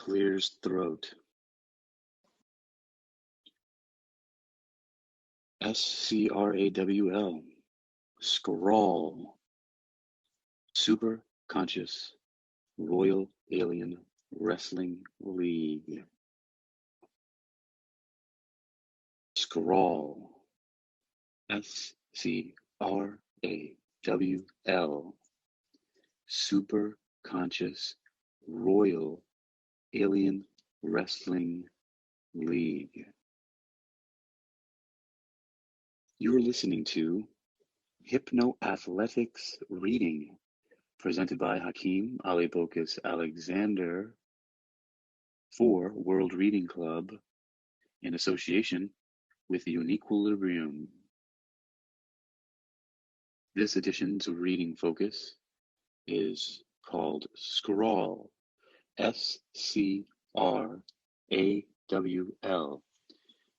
clears throat. S.C.R.A.W.L. S.C.R.A.W.L. Super Conscious Royal Alien Wrestling League. S.C.R.A.W.L. S.C.R.A.W.L. Super Conscious Royal Alien Wrestling League. You're listening to HypnoAthletics Reading, presented by Hakeem Ali-Bocas Alexander for World Reading Club in association with UniquilibriuM. This edition's reading focus is called S.C.R.A.W.L. S.C.R.A.W.L.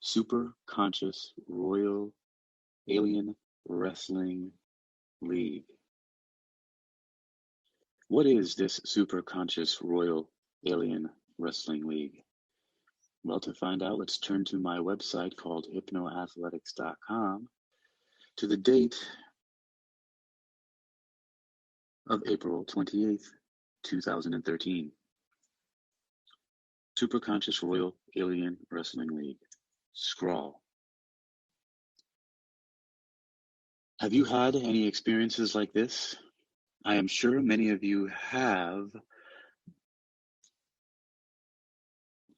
Super Conscious Royal Alien Wrestling League. What is this Super Conscious Royal Alien Wrestling League? Well, to find out, let's turn to my website called HypnoAthletics.com to the date of April 28th, 2013. Super Conscious Royal Alien Wrestling League, S.C.R.A.W.L. Have you had any experiences like this? I am sure many of you have,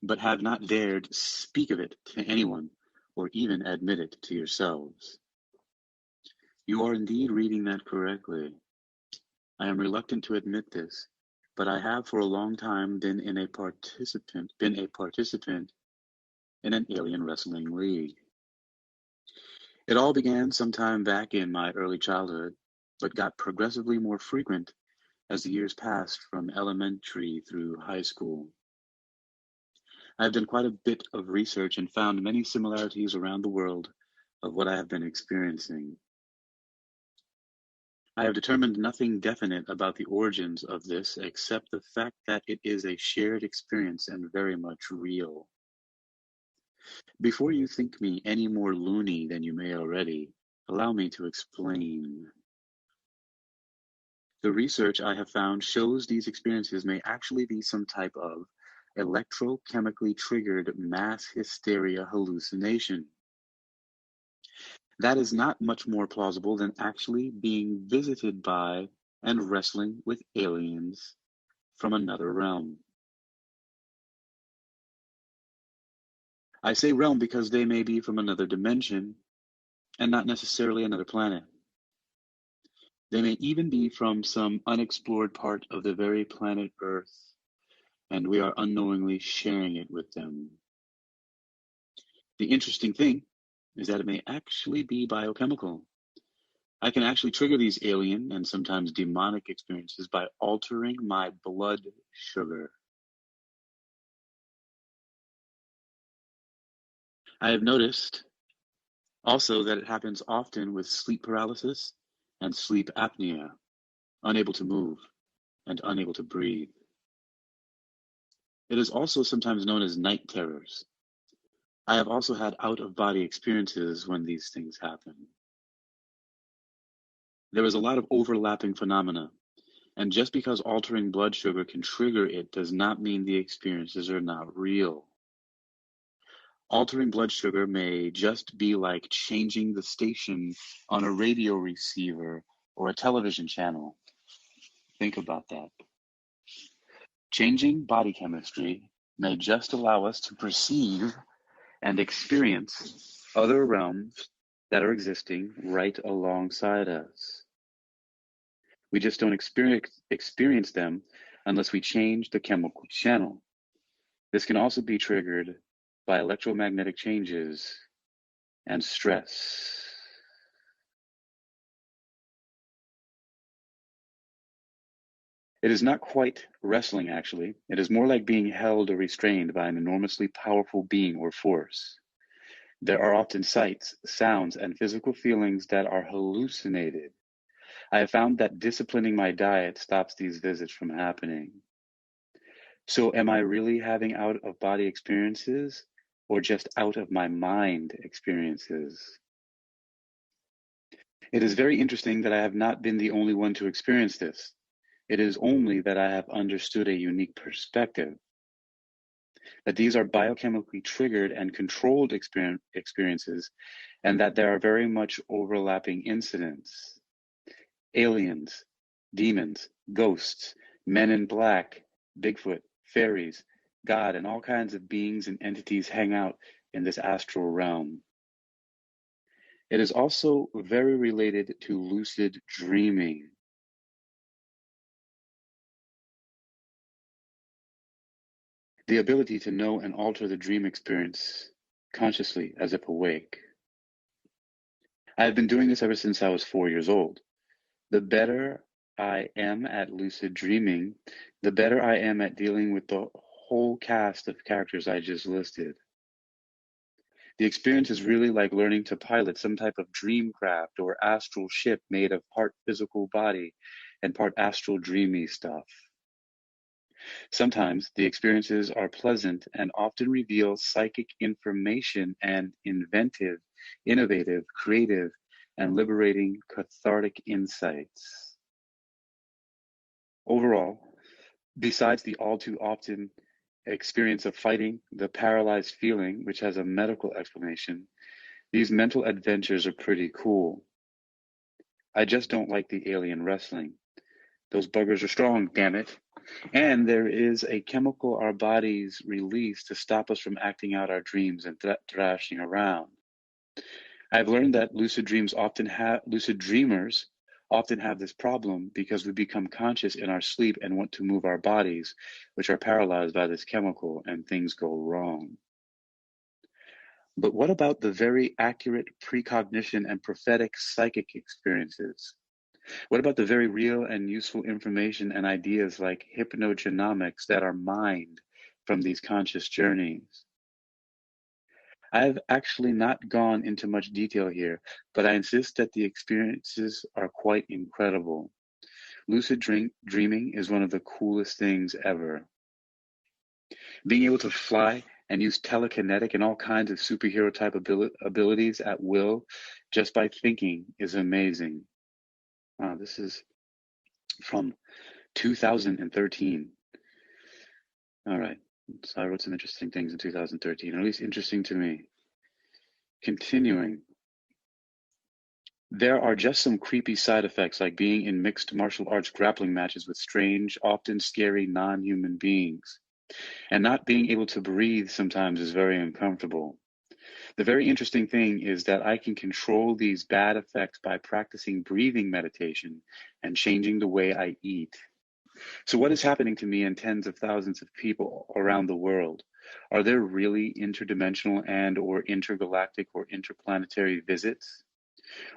but have not dared speak of it to anyone or even admit it to yourselves. You are indeed reading that correctly. I am reluctant to admit this, but I have for a long time been a participant in an alien wrestling league. It all began sometime back in my early childhood, but got progressively more frequent as the years passed from elementary through high school. I've done quite a bit of research and found many similarities around the world of what I have been experiencing. I have determined nothing definite about the origins of this except the fact that it is a shared experience and very much real. Before you think me any more loony than you may already, allow me to explain. The research I have found shows these experiences may actually be some type of electrochemically triggered mass hysteria hallucination. That is not much more plausible than actually being visited by and wrestling with aliens from another realm. I say realm because they may be from another dimension and not necessarily another planet. They may even be from some unexplored part of the very planet Earth, and we are unknowingly sharing it with them. The interesting thing is that it may actually be biochemical. I can actually trigger these alien and sometimes demonic experiences by altering my blood sugar. I have noticed also that it happens often with sleep paralysis and sleep apnea, unable to move and unable to breathe. It is also sometimes known as night terrors. I have also had out-of-body experiences when these things happen. There is a lot of overlapping phenomena, and just because altering blood sugar can trigger it does not mean the experiences are not real. Altering blood sugar may just be like changing the station on a radio receiver or a television channel. Think about that. Changing body chemistry may just allow us to perceive and experience other realms that are existing right alongside us. We just don't experience them unless we change the chemical channel. This can also be triggered by electromagnetic changes and stress. It is not quite wrestling, actually. It is more like being held or restrained by an enormously powerful being or force. There are often sights, sounds, and physical feelings that are hallucinated. I have found that disciplining my diet stops these visits from happening. So am I really having out-of-body experiences or just out-of-my-mind experiences? It is very interesting that I have not been the only one to experience this. It is only that I have understood a unique perspective, that these are biochemically triggered and controlled experiences, and that there are very much overlapping incidents. Aliens, demons, ghosts, men in black, Bigfoot, fairies, God, and all kinds of beings and entities hang out in this astral realm. It is also very related to lucid dreaming. The ability to know and alter the dream experience consciously as if awake. I have been doing this ever since I was 4 years old. The better I am at lucid dreaming, the better I am at dealing with the whole cast of characters I just listed. The experience is really like learning to pilot some type of dream craft or astral ship made of part physical body and part astral dreamy stuff. Sometimes the experiences are pleasant and often reveal psychic information and inventive, innovative, creative, and liberating cathartic insights. Overall, besides the all too often experience of fighting the paralyzed feeling, which has a medical explanation, these mental adventures are pretty cool. I just don't like the alien wrestling. Those buggers are strong, damn it. And there is a chemical our bodies release to stop us from acting out our dreams and thrashing around. I've learned that lucid dreamers often have this problem because we become conscious in our sleep and want to move our bodies, which are paralyzed by this chemical, and things go wrong. But what about the very accurate precognition and prophetic psychic experiences? What about the very real and useful information and ideas like hypnogenomics that are mined from these conscious journeys? I've actually not gone into much detail here, but I insist that the experiences are quite incredible. Lucid dreaming is one of the coolest things ever. Being able to fly and use telekinetic and all kinds of superhero type abilities at will just by thinking is amazing. This is from 2013. All right. So I wrote some interesting things in 2013, or at least interesting to me. Continuing. There are just some creepy side effects like being in mixed martial arts grappling matches with strange, often scary non-human beings. And not being able to breathe sometimes is very uncomfortable. The very interesting thing is that I can control these bad effects by practicing breathing meditation and changing the way I eat. So what is happening to me and tens of thousands of people around the world? Are there really interdimensional and or intergalactic or interplanetary visits?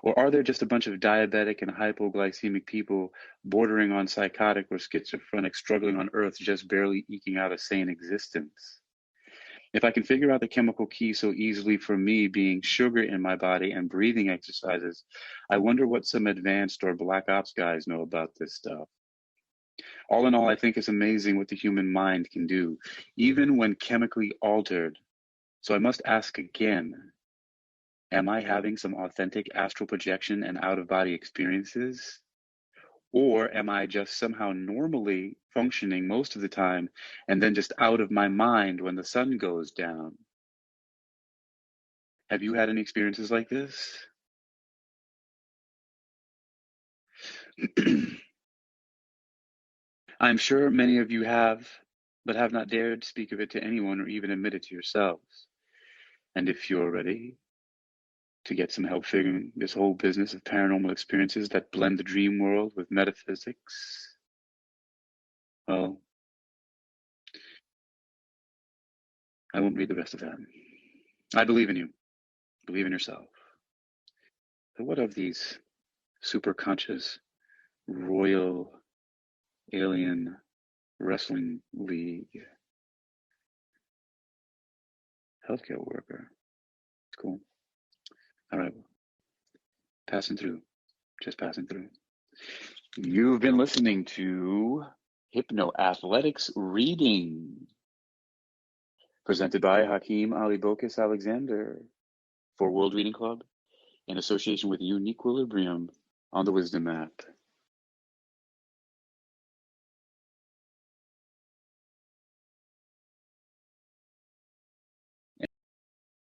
Or are there just a bunch of diabetic and hypoglycemic people bordering on psychotic or schizophrenic struggling on Earth just barely eking out a sane existence? If I can figure out the chemical key so easily for me being sugar in my body and breathing exercises, I wonder what some advanced or black ops guys know about this stuff. All in all, I think it's amazing what the human mind can do, even when chemically altered. So I must ask again, am I having some authentic astral projection and out-of-body experiences? Or am I just somehow normally functioning most of the time and then just out of my mind when the sun goes down? Have you had any experiences like this? I'm sure many of you have, but have not dared speak of it to anyone or even admit it to yourselves. And if you're ready to get some help figuring this whole business of paranormal experiences that blend the dream world with metaphysics, well, I won't read the rest of that. I believe in you. Believe in yourself. But what of these super conscious royal alien wrestling league healthcare worker? It's cool. All right. Passing through. Just passing through. You've been listening to HypnoAthletics Reading, presented by Hakeem Ali-Bocas Alexander for World Reading Club in association with UniquilibriuM on the Wisdom app.